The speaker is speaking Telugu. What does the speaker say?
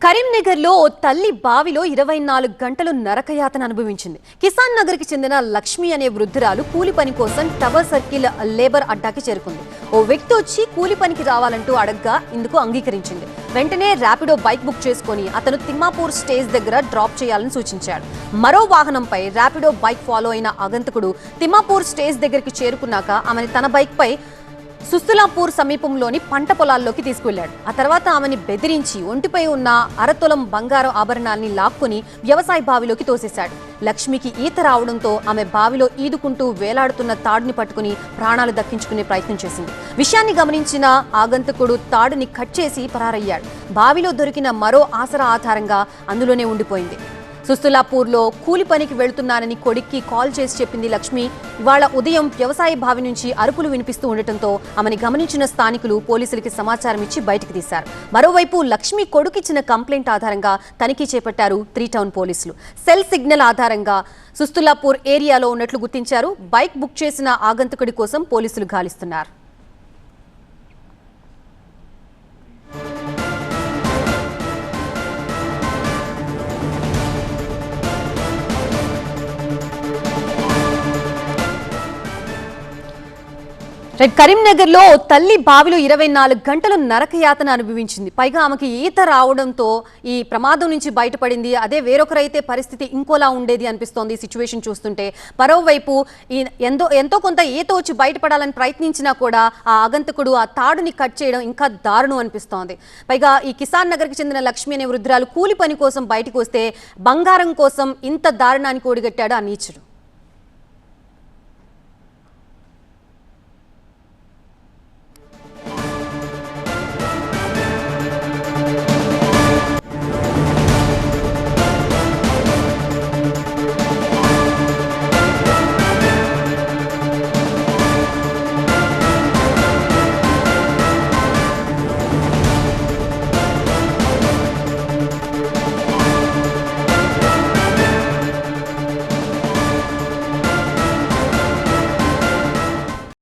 కరీంనగర్లో ఓ తల్లి బావిలో 24 గంటలు నరకయాతన అనుభవించింది. కిసాన్ నగర్కి చెందిన లక్ష్మి అనే వృద్ధురాలు కూలి పని కోసం టవర్ సర్కిల్ లేబర్ అడ్డాకి చేరుకుంది. ఓ వ్యక్తి వచ్చి కూలి పనికి రావాలంటూ అడగ్గా ఇందుకు అంగీకరించింది. వెంటనే ర్యాపిడో బైక్ బుక్ చేసుకుని అతను తిమ్మాపూర్ స్టేజ్ దగ్గర డ్రాప్ చేయాలని సూచించాడు. మరో వాహనంపై ర్యాపిడో బైక్ ఫాలో అయిన ఆగంతకుడు తిమ్మాపూర్ స్టేజ్ దగ్గరికి చేరుకున్నాక ఆమెని తన బైక్ పై సుస్తులాపూర్ సమీపంలోని పంట పొలాల్లోకి తీసుకువెళ్లాడు. ఆ తర్వాత ఆమెని బెదిరించి ఒంటిపై ఉన్న అరతులం బంగారం ఆభరణాల్ని లాక్కుని వ్యవసాయ బావిలోకి తోసేశాడు. లక్ష్మికి ఈత రావడంతో ఆమె బావిలో ఈదుకుంటూ వేలాడుతున్న తాడుని పట్టుకుని ప్రాణాలు దక్కించుకునే ప్రయత్నం చేసింది. విషయాన్ని గమనించిన ఆగంతకుడు తాడుని కట్ చేసి పరారయ్యాడు. బావిలో దొరికిన మరో ఆసరా ఆధారంగా అందులోనే ఉండిపోయింది. సుస్తులాపూర్లో కూలి పనికి వెళ్తున్నానని కొడుక్కి కాల్ చేసి చెప్పింది లక్ష్మి. ఇవాళ ఉదయం వ్యవసాయ బావి నుంచి అరుపులు వినిపిస్తూ ఉండటంతో ఆమెని గమనించిన స్థానికులు పోలీసులకి సమాచారం ఇచ్చి బయటికి తీశారు. మరోవైపు లక్ష్మి కొడుకిచ్చిన కంప్లైంట్ ఆధారంగా తనిఖీ చేపట్టారు 3 టౌన్ పోలీసులు. సెల్ సిగ్నల్ ఆధారంగా సుస్తులాపూర్ ఏరియాలో ఉన్నట్లు గుర్తించారు. బైక్ బుక్ చేసిన ఆగంతకుడి కోసం పోలీసులు గాలిస్తున్నారు. కరీంనగర్లో తల్లి బావిలో 24 గంటలు నరకయాతన అనుభవించింది. పైగా ఆమెకి ఈత రావడంతో ఈ ప్రమాదం నుంచి బయటపడింది. అదే వేరొకరైతే పరిస్థితి ఇంకోలా ఉండేది అనిపిస్తోంది సిచ్యువేషన్ చూస్తుంటే. మరోవైపు ఎంతో కొంత ఈత వచ్చి బయటపడాలని ప్రయత్నించినా కూడా ఆ ఆగంతకుడు ఆ తాడుని కట్ చేయడం ఇంకా దారుణం అనిపిస్తోంది. పైగా ఈ కిసాన్ నగర్కి చెందిన లక్ష్మి అనే వృద్ధురాలు కూలి పని కోసం బయటకు వస్తే బంగారం కోసం ఇంత దారుణానికి ఒడిగట్టాడు ఆ నీచుడు.